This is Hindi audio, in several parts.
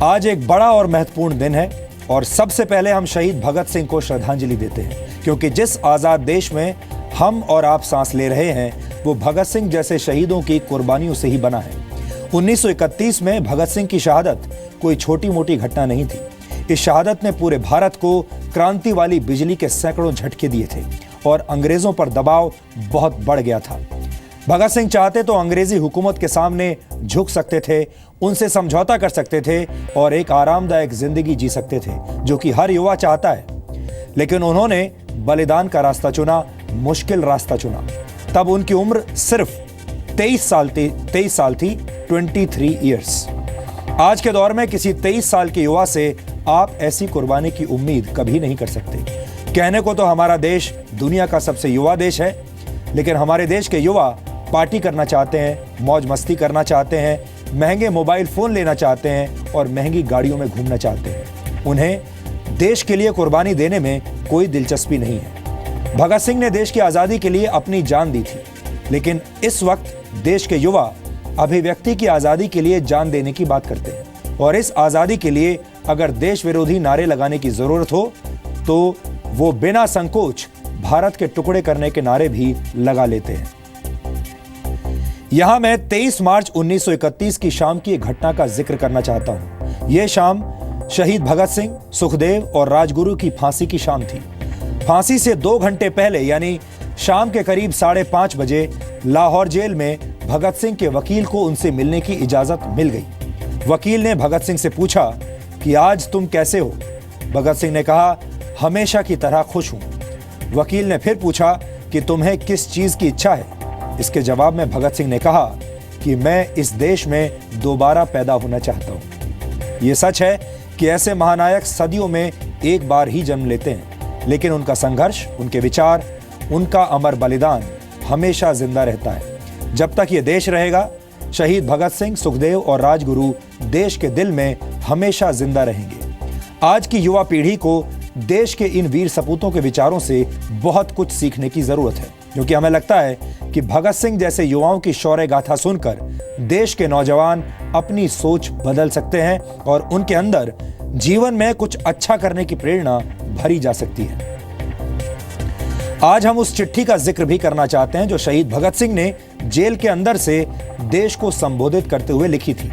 आज एक बड़ा और महत्वपूर्ण दिन है और सबसे पहले हम शहीद भगत सिंह को श्रद्धांजलि देते हैं, क्योंकि जिस आज़ाद देश में हम और आप सांस ले रहे हैं वो भगत सिंह जैसे शहीदों की कुर्बानियों से ही बना है। 1931 में भगत सिंह की शहादत कोई छोटी मोटी घटना नहीं थी। इस शहादत ने पूरे भारत को क्रांति वाली बिजली के सैकड़ों झटके दिए थे और अंग्रेजों पर दबाव बहुत बढ़ गया था। भगत सिंह चाहते तो अंग्रेजी हुकूमत के सामने झुक सकते थे, उनसे समझौता कर सकते थे और एक आरामदायक जिंदगी जी सकते थे, जो कि हर युवा चाहता है। लेकिन उन्होंने बलिदान का रास्ता चुना, मुश्किल रास्ता चुना। तब उनकी उम्र सिर्फ 23 साल थी, 23 ईयर्स। आज के दौर में किसी 23 साल के युवा से आप ऐसी कुर्बानी की उम्मीद कभी नहीं कर सकते। कहने को तो हमारा देश दुनिया का सबसे युवा देश है, लेकिन हमारे देश के युवा पार्टी करना चाहते हैं, मौज मस्ती करना चाहते हैं, महंगे मोबाइल फोन लेना चाहते हैं और महंगी गाड़ियों में घूमना चाहते हैं। उन्हें देश के लिए कुर्बानी देने में कोई दिलचस्पी नहीं है। भगत सिंह ने देश की आज़ादी के लिए अपनी जान दी थी, लेकिन इस वक्त देश के युवा अभिव्यक्ति की आज़ादी के लिए जान देने की बात करते हैं और इस आज़ादी के लिए अगर देश विरोधी नारे लगाने की ज़रूरत हो तो वो बिना संकोच भारत के टुकड़े करने के नारे भी लगा लेते हैं। यहां मैं 23 मार्च 1931 की शाम की एक घटना का जिक्र करना चाहता हूं। यह शाम शहीद भगत सिंह, सुखदेव और राजगुरु की फांसी की शाम थी। फांसी से 2 घंटे पहले यानी शाम के करीब 5:30 बजे लाहौर जेल में भगत सिंह के वकील को उनसे मिलने की इजाजत मिल गई। वकील ने भगत सिंह से पूछा कि आज तुम कैसे हो? भगत सिंह ने कहा, हमेशा की तरह खुश हूं। वकील ने फिर पूछा कि तुम्हें किस चीज की इच्छा है? इसके जवाब में भगत सिंह ने कहा कि मैं इस देश में दोबारा पैदा होना चाहता हूं। यह सच है कि ऐसे महानायक सदियों में एक बार ही जन्म लेते हैं, लेकिन उनका संघर्ष, उनके विचार, उनका अमर बलिदान हमेशा जिंदा रहता है। जब तक ये देश रहेगा, शहीद भगत सिंह, सुखदेव और राजगुरु देश के दिल में हमेशा जिंदा रहेंगे। आज की युवा पीढ़ी को देश के इन वीर सपूतों के विचारों से बहुत कुछ सीखने की जरूरत है, क्योंकि हमें लगता है कि भगत सिंह जैसे युवाओं की शौर्य गाथा सुनकर देश के नौजवान अपनी सोच बदल सकते हैं और उनके अंदर जीवन में कुछ अच्छा करने की प्रेरणा भरी जा सकती है। आज हम उस चिट्ठी का जिक्र भी करना चाहते हैं जो शहीद भगत सिंह ने जेल के अंदर से देश को संबोधित करते हुए लिखी थी।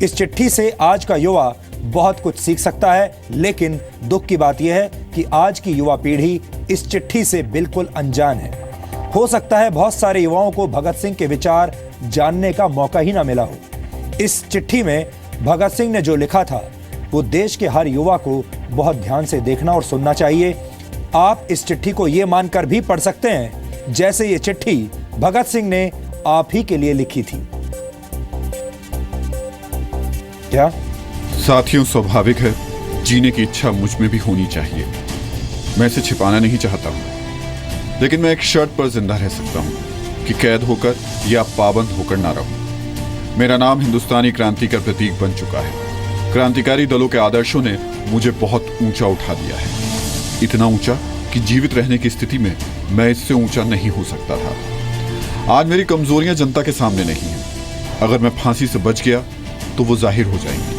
इस चिट्ठी से आज का युवा बहुत कुछ सीख सकता है, लेकिन दुख की बात यह है कि आज की युवा पीढ़ी इस चिट्ठी से बिल्कुल अनजान है। हो सकता है बहुत सारे युवाओं को भगत सिंह के विचार जानने का मौका ही ना मिला हो। इस चिट्ठी में भगत सिंह ने जो लिखा था वो देश के हर युवा को बहुत ध्यान से देखना और सुनना चाहिए। आप इस चिट्ठी को ये मानकर भी पढ़ सकते हैं जैसे ये चिट्ठी भगत सिंह ने आप ही के लिए लिखी थी। क्या साथियों, स्वाभाविक है, जीने की इच्छा मुझ में भी होनी चाहिए। मैं इसे छिपाना नहीं चाहता हूं, लेकिन मैं एक शर्त पर जिंदा रह सकता हूं कि कैद होकर या पाबंद होकर ना रहूं। मेरा नाम हिंदुस्तानी क्रांति का प्रतीक बन चुका है। क्रांतिकारी दलों के आदर्शों ने मुझे बहुत ऊंचा उठा दिया है, इतना ऊंचा कि जीवित रहने की स्थिति में मैं इससे ऊंचा नहीं हो सकता था। आज मेरी कमजोरियां जनता के सामने नहीं है। अगर मैं फांसी से बच गया तो वो जाहिर हो जाएंगी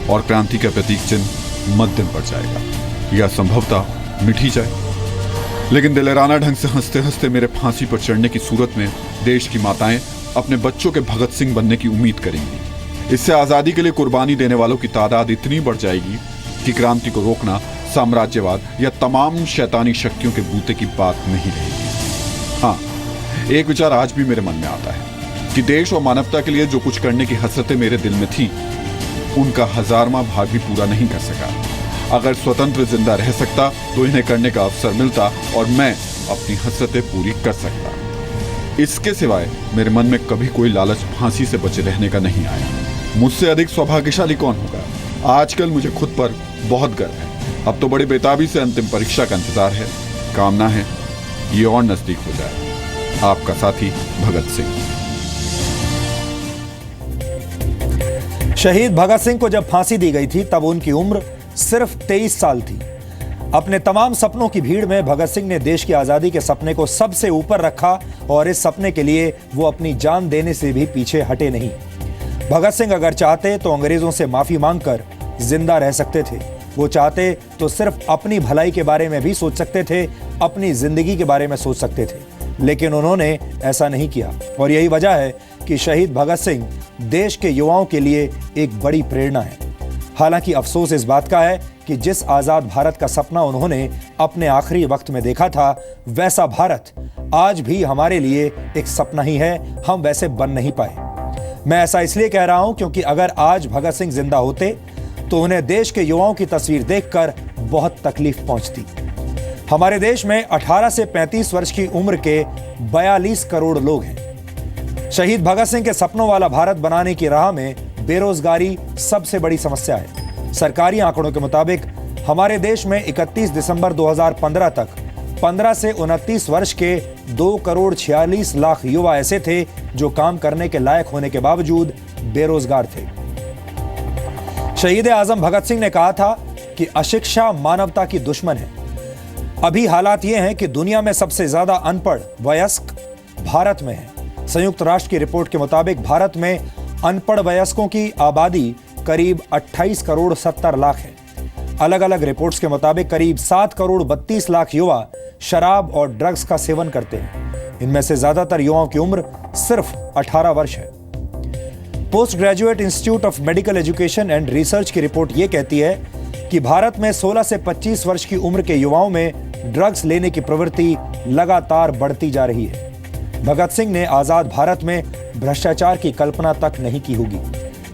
और क्रांति का प्रतीक चिन्ह मध्यम पड़ जाएगा या संभवतः मिट ही जाए। लेकिन दिलेराना ढंग से हंसते हंसते मेरे फांसी पर चढ़ने की सूरत में देश की माताएं अपने बच्चों के भगत सिंह बनने की उम्मीद करेंगी। इससे आजादी के लिए कुर्बानी देने वालों की तादाद इतनी बढ़ जाएगी कि क्रांति को रोकना साम्राज्यवाद या तमाम शैतानी शक्तियों के बूते की बात नहीं रहेगी। हाँ, एक विचार आज भी मेरे मन में आता है कि देश और मानवता के लिए जो कुछ करने की हसरतें मेरे दिल में थी, उनका 1000वां भाग भी पूरा नहीं कर सका। अगर स्वतंत्र जिंदा रह सकता तो इन्हें करने का अवसर मिलता और मैं अपनी हसरतें पूरी कर सकता। इसके सिवाय मेरे मन में कभी कोई लालच फांसी से बचे रहने का नहीं आया। मुझसे अधिक सौभाग्यशाली कौन होगा? आजकल मुझे खुद पर बहुत गर्व है। अब तो बड़ी बेताबी से अंतिम परीक्षा का इंतजार है। कामना है ये और नजदीक हो जाए। आपका साथी भगत सिंह। शहीद भगत सिंह को जब फांसी दी गई थी तब उनकी उम्र सिर्फ 23 साल थी। अपने तमाम सपनों की भीड़ में भगत सिंह ने देश की आजादी के सपने को सबसे ऊपर रखा और इस सपने के लिए वो अपनी जान देने से भी पीछे हटे नहीं। भगत सिंह अगर चाहते तो अंग्रेजों से माफी मांगकर जिंदा रह सकते थे। वो चाहते तो सिर्फ अपनी भलाई के बारे में भी सोच सकते थे, अपनी जिंदगी के बारे में सोच सकते थे, लेकिन उन्होंने ऐसा नहीं किया। और यही वजह है कि शहीद भगत सिंह देश के युवाओं के लिए एक बड़ी प्रेरणा है। हालांकि अफसोस इस बात का है कि जिस आजाद भारत का सपना उन्होंने अपने आखिरी वक्त में देखा था, वैसा भारत आज भी हमारे लिए एक सपना ही है, हम वैसे बन नहीं पाए। मैं ऐसा इसलिए कह रहा हूं क्योंकि अगर आज भगत सिंह जिंदा होते तो उन्हें देश के युवाओं की तस्वीर देखकर बहुत तकलीफ पहुंचती। हमारे देश में 18 से 35 वर्ष की उम्र के 42 करोड़ लोग हैं। शहीद भगत सिंह के सपनों वाला भारत बनाने की राह में बेरोजगारी सबसे बड़ी समस्या है। सरकारी आंकड़ों के मुताबिक हमारे देश में 31 दिसंबर 2015 तक 15 से 29 वर्ष के 2 करोड़ 46 लाख युवा ऐसे थे जो काम करने के लायक होने के बावजूद बेरोजगार थे। शहीद आजम भगत सिंह ने कहा था कि अशिक्षा मानवता की दुश्मन है। अभी हालात ये हैं कि दुनिया में सबसे ज्यादा अनपढ़ वयस्क भारत में है। संयुक्त राष्ट्र की रिपोर्ट के मुताबिक भारत में अनपढ़ वयस्कों की आबादी करीब 28 करोड़ 70 लाख है। अलग अलग रिपोर्ट्स के मुताबिक करीब 7 करोड़ 32 लाख युवा शराब और ड्रग्स का सेवन करते हैं। इनमें से ज्यादातर युवाओं की उम्र सिर्फ 18 वर्ष है। Post graduate institute of medical education and research की रिपोर्ट यह कहती है कि भारत में 16 से 25 वर्ष की उम्र के युवाओं में ड्रग्स लेने की प्रवृत्ति लगातार बढ़ती जा रही है। भगत सिंह ने आजाद भारत में भ्रष्टाचार की कल्पना तक नहीं की होगी,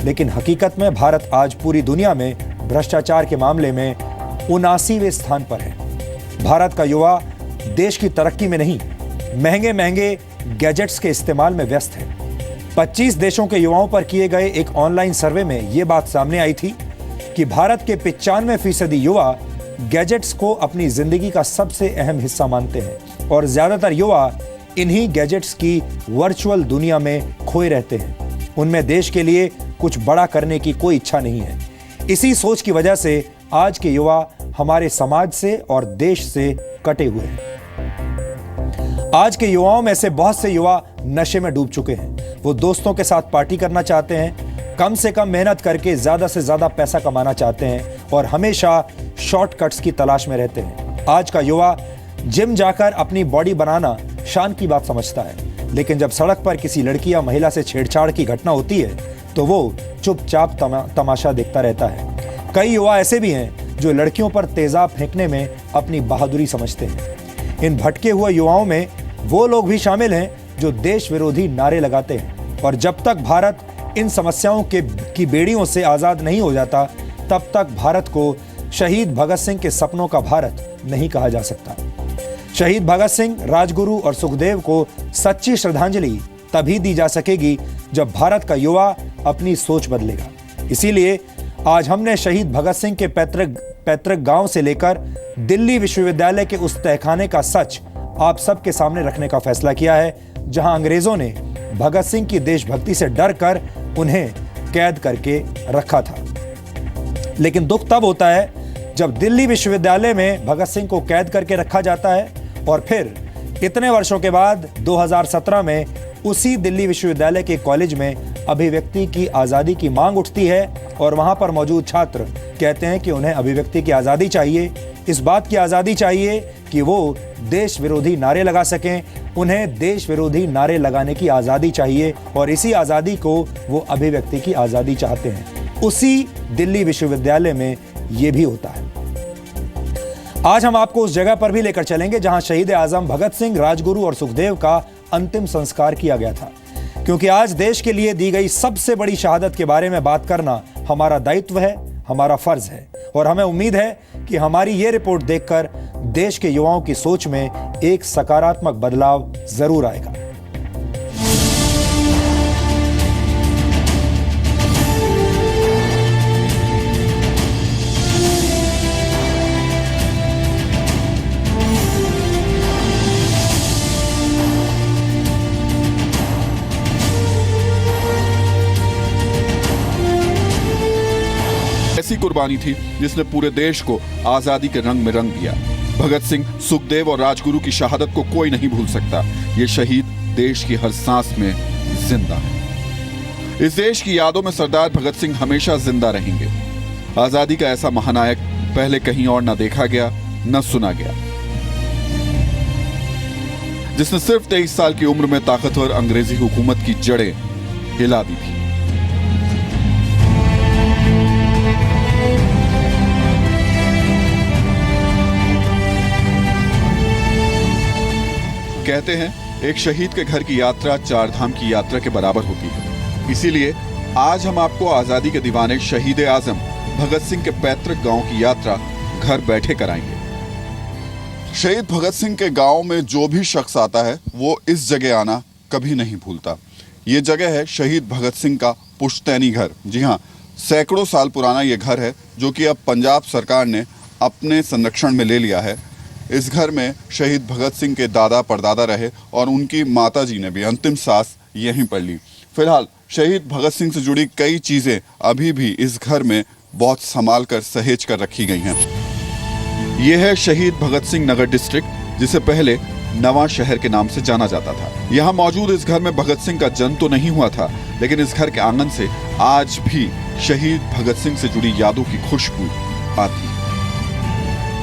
लेकिन हकीकत में भारत आज पूरी दुनिया में भ्रष्टाचार के मामले में 79वें स्थान पर है। भारत का युवा देश की तरक्की में नहीं, महंगे महंगे गैजेट्स के इस्तेमाल में व्यस्त है। 25 देशों के युवाओं पर किए गए एक ऑनलाइन सर्वे में यह बात सामने आई थी कि भारत के 95% युवा गैजेट्स को अपनी जिंदगी का सबसे अहम हिस्सा मानते हैं और ज्यादातर युवा इन्हीं गैजेट्स की वर्चुअल दुनिया में खोए रहते हैं। उनमें देश के लिए कुछ बड़ा करने की कोई इच्छा नहीं है। इसी सोच की वजह से आज के युवा हमारे समाज से और देश से कटे हुए हैं। आज के युवाओं में से बहुत से युवा नशे में डूब चुके हैं। वो दोस्तों के साथ पार्टी करना चाहते हैं, कम से कम मेहनत करके ज्यादा से ज्यादा पैसा कमाना चाहते हैं और हमेशा शॉर्टकट्स की तलाश में रहते हैं। आज का युवा जिम जाकर अपनी बॉडी बनाना शान की बात समझता है, लेकिन जब सड़क पर किसी लड़की या महिला से छेड़छाड़ की घटना होती है तो वो चुपचाप तमाशा देखता रहता है। कई युवा ऐसे भी हैं जो लड़कियों पर तेजाब फेंकने में अपनी बहादुरी समझते हैं। इन भटके हुए युवाओं में वो लोग भी शामिल हैं जो देश विरोधी नारे लगाते हैं और जब तक भारत इन समस्याओं की बेड़ियों से आजाद नहीं हो जाता, तब तक भारत को शहीद भगत सिंह के सपनों का भारत नहीं कहा जा सकता। शहीद भगत सिंह, राजगुरु और सुखदेव को सच्ची श्रद्धांजलि तभी दी जा सकेगी जब भारत का युवा अपनी सोच बदलेगा। इसीलिए आज हमने शहीद भगत सिंह के पैतृक गांव से लेकर दिल्ली विश्वविद्यालय के उस तहखाने का सच आप सबके सामने रखने का फैसला किया है, जहां अंग्रेजों ने भगत सिंह की देशभक्ति से डर कर उन्हें कैद करके रखा था। लेकिन दुख तब होता है जब दिल्ली विश्वविद्यालय में भगत सिंह को कैद करके रखा जाता है और फिर इतने वर्षों के बाद 2017 में उसी दिल्ली विश्वविद्यालय के कॉलेज में अभिव्यक्ति की आज़ादी की मांग उठती है और वहां पर मौजूद छात्र कहते हैं कि उन्हें अभिव्यक्ति की आज़ादी चाहिए, इस बात की आज़ादी चाहिए कि वो देश विरोधी नारे लगा सकें, उन्हें देश विरोधी नारे लगाने की आज़ादी चाहिए और इसी आज़ादी को वो अभिव्यक्ति की आज़ादी चाहते हैं। उसी दिल्ली विश्वविद्यालय में ये भी होता है। आज हम आपको उस जगह पर भी लेकर चलेंगे जहां शहीद आजम भगत सिंह, राजगुरु और सुखदेव का अंतिम संस्कार किया गया था, क्योंकि आज देश के लिए दी गई सबसे बड़ी शहादत के बारे में बात करना हमारा दायित्व है, हमारा फर्ज है और हमें उम्मीद है कि हमारी ये रिपोर्ट देखकर देश के युवाओं की सोच में एक सकारात्मक बदलाव जरूर आएगा। ऐसी कुर्बानी थी जिसने पूरे देश को आजादी के रंग में रंग दिया। भगत सिंह, सुखदेव और राजगुरु की शहादत को कोई नहीं भूल सकता। ये शहीद देश की हर सांस में जिंदा है। इस देश की यादों में सरदार भगत सिंह हमेशा जिंदा रहेंगे। आजादी का ऐसा महानायक पहले कहीं और न देखा गया न सुना गया, जिसने सिर्फ 23 साल की उम्र में ताकतवर अंग्रेजी हुकूमत की जड़ें हिला दी थी। कहते हैं एक शहीद के घर की यात्रा 4 धाम की यात्रा के बराबर होती है। इसीलिए आज हम आपको आजादी के दीवाने शहीद आजम भगत सिंह के पैतृक गांव की यात्रा घर बैठे कराएंगे। शहीद भगत सिंह के गांव में जो भी शख्स आता है वो इस जगह आना कभी नहीं भूलता। ये जगह है शहीद भगत सिंह का पुश्तैनी घर। जी हाँ, सैकड़ों साल पुराना ये घर है जो कि अब पंजाब सरकार ने अपने संरक्षण में ले लिया है। इस घर में शहीद भगत सिंह के दादा परदादा रहे और उनकी माता जी ने भी अंतिम सांस यहीं पर ली। फिलहाल शहीद भगत सिंह से जुड़ी कई चीज़ें अभी भी इस घर में बहुत संभाल कर सहेज कर रखी गई हैं। यह है शहीद भगत सिंह नगर डिस्ट्रिक्ट, जिसे पहले नवा शहर के नाम से जाना जाता था। यहाँ मौजूद इस घर में भगत सिंह का जन्म तो नहीं हुआ था, लेकिन इस घर के आंगन से आज भी शहीद भगत सिंह से जुड़ी यादों की खुशबू आती है।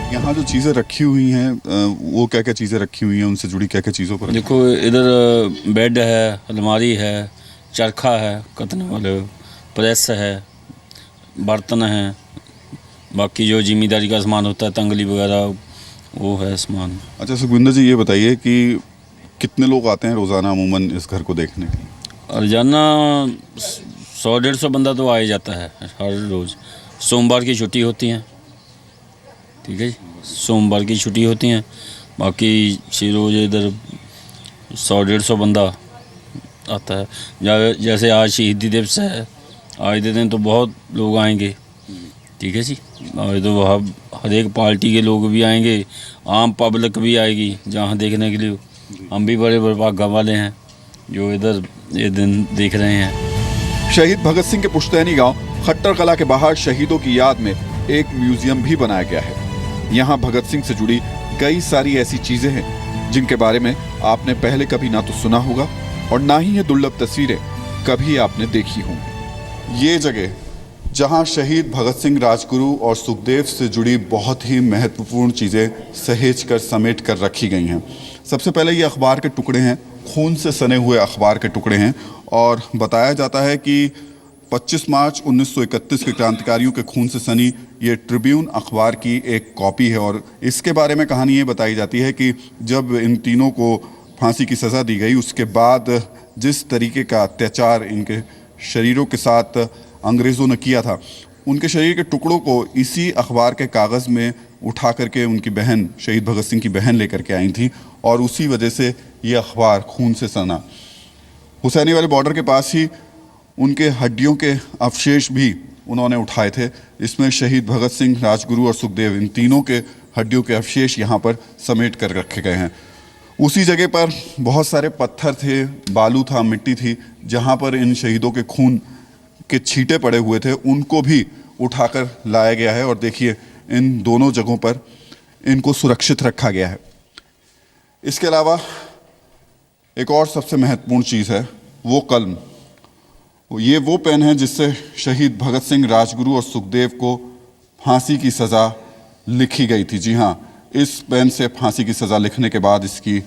यहाँ जो चीज़ें रखी हुई हैं वो क्या क्या चीज़ें रखी हुई हैं, उनसे जुड़ी क्या क्या चीज़ों पर? देखो, इधर बेड है, अलमारी है, चरखा है, कतने वाले प्रेस है, बर्तन है, बाकी जो जिम्मेदारी का सामान होता है, तंगली वगैरह, वो है सामान। अच्छा सुखविंदर जी, ये बताइए कि कितने लोग आते हैं रोज़ाना अमूमन इस घर को देखने के लिए? रोजाना 100-150 बंदा तो आ ही जाता है हर रोज़। सोमवार की छुट्टी होती है, ठीक है जी, सोमवार की छुट्टी होती हैं। बाकी 6 रोज़ इधर 100-150 बंदा आता है। जैसे आज शहीदी दिवस है, आज के दिन तो बहुत लोग आएंगे, ठीक है जी। और तो वहाँ हर एक पार्टी के लोग भी आएंगे, आम पब्लिक भी आएगी जहाँ देखने के लिए। हम भी बड़े भाग्य वाले हैं जो इधर ये दिन देख रहे हैं। शहीद भगत सिंह के पुश्तैनी गांव खट्टर कला के बाहर शहीदों की याद में एक म्यूजियम भी बनाया गया है। यहाँ भगत सिंह से जुड़ी कई सारी ऐसी चीजें हैं जिनके बारे में आपने पहले कभी ना तो सुना होगा और ना ही ये दुर्लभ तस्वीरें कभी आपने देखी होंगी। ये जगह जहाँ शहीद भगत सिंह, राजगुरु और सुखदेव से जुड़ी बहुत ही महत्वपूर्ण चीज़ें सहेज कर समेट कर रखी गई हैं। सबसे पहले ये अखबार के टुकड़े हैं, खून से सने हुए अखबार के टुकड़े हैं और बताया जाता है कि 25 मार्च 1931 के क्रांतिकारियों के खून से सनी ये ट्रिब्यून अखबार की एक कॉपी है। और इसके बारे में कहानी ये बताई जाती है कि जब इन तीनों को फांसी की सज़ा दी गई, उसके बाद जिस तरीके का अत्याचार इनके शरीरों के साथ अंग्रेज़ों ने किया था, उनके शरीर के टुकड़ों को इसी अखबार के कागज़ में उठा करके उनकी बहन, शहीद भगत सिंह की बहन लेकर के आई थी और उसी वजह से ये अखबार खून से सना। हुसैनी वाले बॉर्डर के पास ही उनके हड्डियों के अवशेष भी उन्होंने उठाए थे। इसमें शहीद भगत सिंह, राजगुरु और सुखदेव, इन तीनों के हड्डियों के अवशेष यहाँ पर समेट कर रखे गए हैं। उसी जगह पर बहुत सारे पत्थर थे, बालू था, मिट्टी थी, जहाँ पर इन शहीदों के खून के छींटे पड़े हुए थे, उनको भी उठाकर लाया गया है। और देखिए, इन दोनों जगहों पर इनको सुरक्षित रखा गया है। इसके अलावा एक और सबसे महत्वपूर्ण चीज़ है वो कलम। ये वो पेन है जिससे शहीद भगत सिंह, राजगुरु और सुखदेव को फांसी की सज़ा लिखी गई थी। जी हाँ, इस पेन से फांसी की सज़ा लिखने के बाद इसकी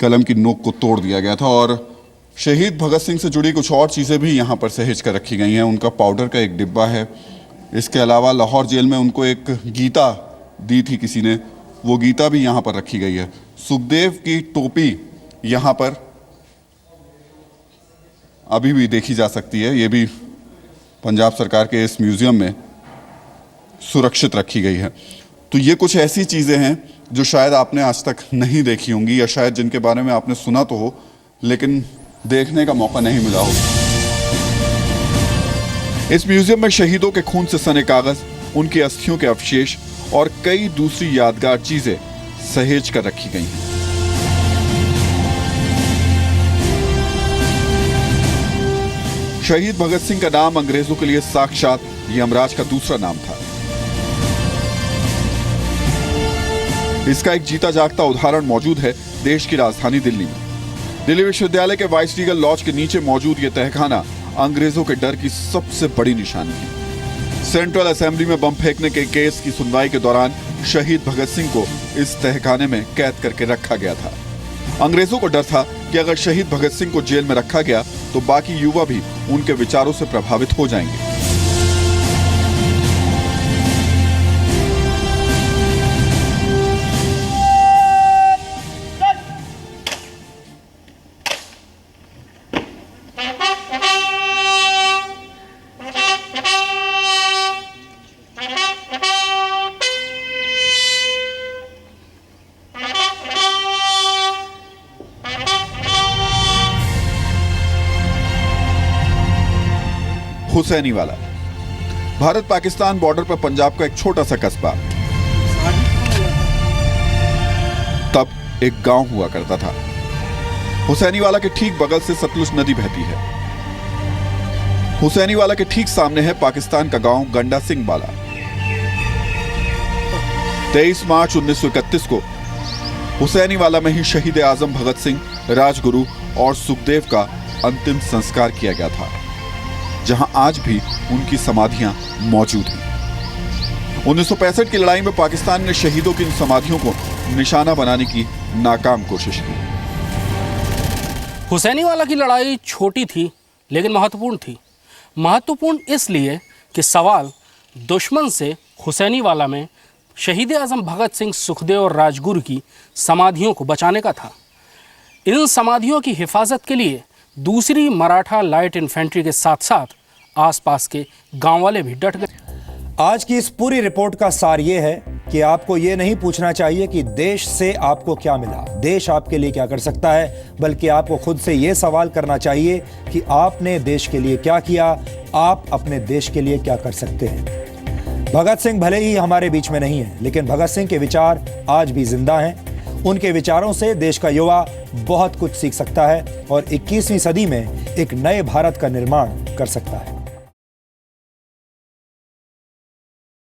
कलम की नोक को तोड़ दिया गया था। और शहीद भगत सिंह से जुड़ी कुछ और चीज़ें भी यहाँ पर सहेज कर रखी गई हैं। उनका पाउडर का एक डिब्बा है। इसके अलावा लाहौर जेल में उनको एक गीता दी थी किसी ने, वो गीता भी यहाँ पर रखी गई है। सुखदेव की टोपी यहाँ पर अभी भी देखी जा सकती है। ये भी पंजाब सरकार के इस म्यूज़ियम में सुरक्षित रखी गई है। तो ये कुछ ऐसी चीज़ें हैं जो शायद आपने आज तक नहीं देखी होंगी, या शायद जिनके बारे में आपने सुना तो हो लेकिन देखने का मौका नहीं मिला हो। इस म्यूज़ियम में शहीदों के खून से सने कागज, उनकी अस्थियों के अवशेष और कई दूसरी यादगार चीज़ें सहेज कर रखी गई हैं। शहीद भगत सिंह का नाम अंग्रेजों के लिए साक्षात यमराज का दूसरा नाम था। इसका एक जीता जागता उदाहरण मौजूद है देश की राजधानी दिल्ली में। दिल्ली विश्वविद्यालय के वाइसरीगल लॉज के नीचे मौजूद यह तहखाना अंग्रेजों के डर की सबसे बड़ी निशानी है। सेंट्रल असेंबली में बम फेंकने के केस की सुनवाई के दौरान शहीद भगत सिंह को इस तहखाने में कैद करके रखा गया था। अंग्रेजों को डर था कि अगर शहीद भगत सिंह को जेल में रखा गया तो बाकी युवा भी उनके विचारों से प्रभावित हो जाएंगे। हुसैनीवाला भारत पाकिस्तान बॉर्डर पर पंजाब का एक छोटा सा कस्बा। तब एक गांव हुआ करता था। हुसैनीवाला के ठीक बगल से सतलुज नदी बहती है। हुसैनीवाला के ठीक सामने है पाकिस्तान का गांव गंडा सिंह वाला। 23 मार्च 1931 को हुसैनीवाला में ही शहीद आजम भगत सिंह, राजगुरु और सुखदेव का अंतिम संस्कार किया गया था, जहां आज भी उनकी समाधियां मौजूद हैं। 1965 की लड़ाई में पाकिस्तान ने शहीदों की इन समाधियों को निशाना बनाने की नाकाम कोशिश की। हुसैनीवाला की लड़ाई छोटी थी लेकिन महत्वपूर्ण थी। महत्वपूर्ण इसलिए कि सवाल दुश्मन से हुसैनीवाला में शहीद आजम भगत सिंह, सुखदेव और राजगुरु की समाधियों को बचाने का था। इन समाधियों की हिफाजत के लिए दूसरी मराठा लाइट इन्फेंट्री के साथ साथ आसपास के गांव वाले भी डट गए। आज की इस पूरी रिपोर्ट का सार यह है कि आपको यह नहीं पूछना चाहिए कि देश से आपको क्या मिला, देश आपके लिए क्या कर सकता है, बल्कि आपको खुद से यह सवाल करना चाहिए कि आपने देश के लिए क्या किया, आप अपने देश के लिए क्या कर सकते हैं। भगत सिंह भले ही हमारे बीच में नहीं है, लेकिन भगत सिंह के विचार आज भी जिंदा हैं। उनके विचारों से देश का युवा बहुत कुछ सीख सकता है और 21वीं सदी में एक नए भारत का निर्माण कर सकता है।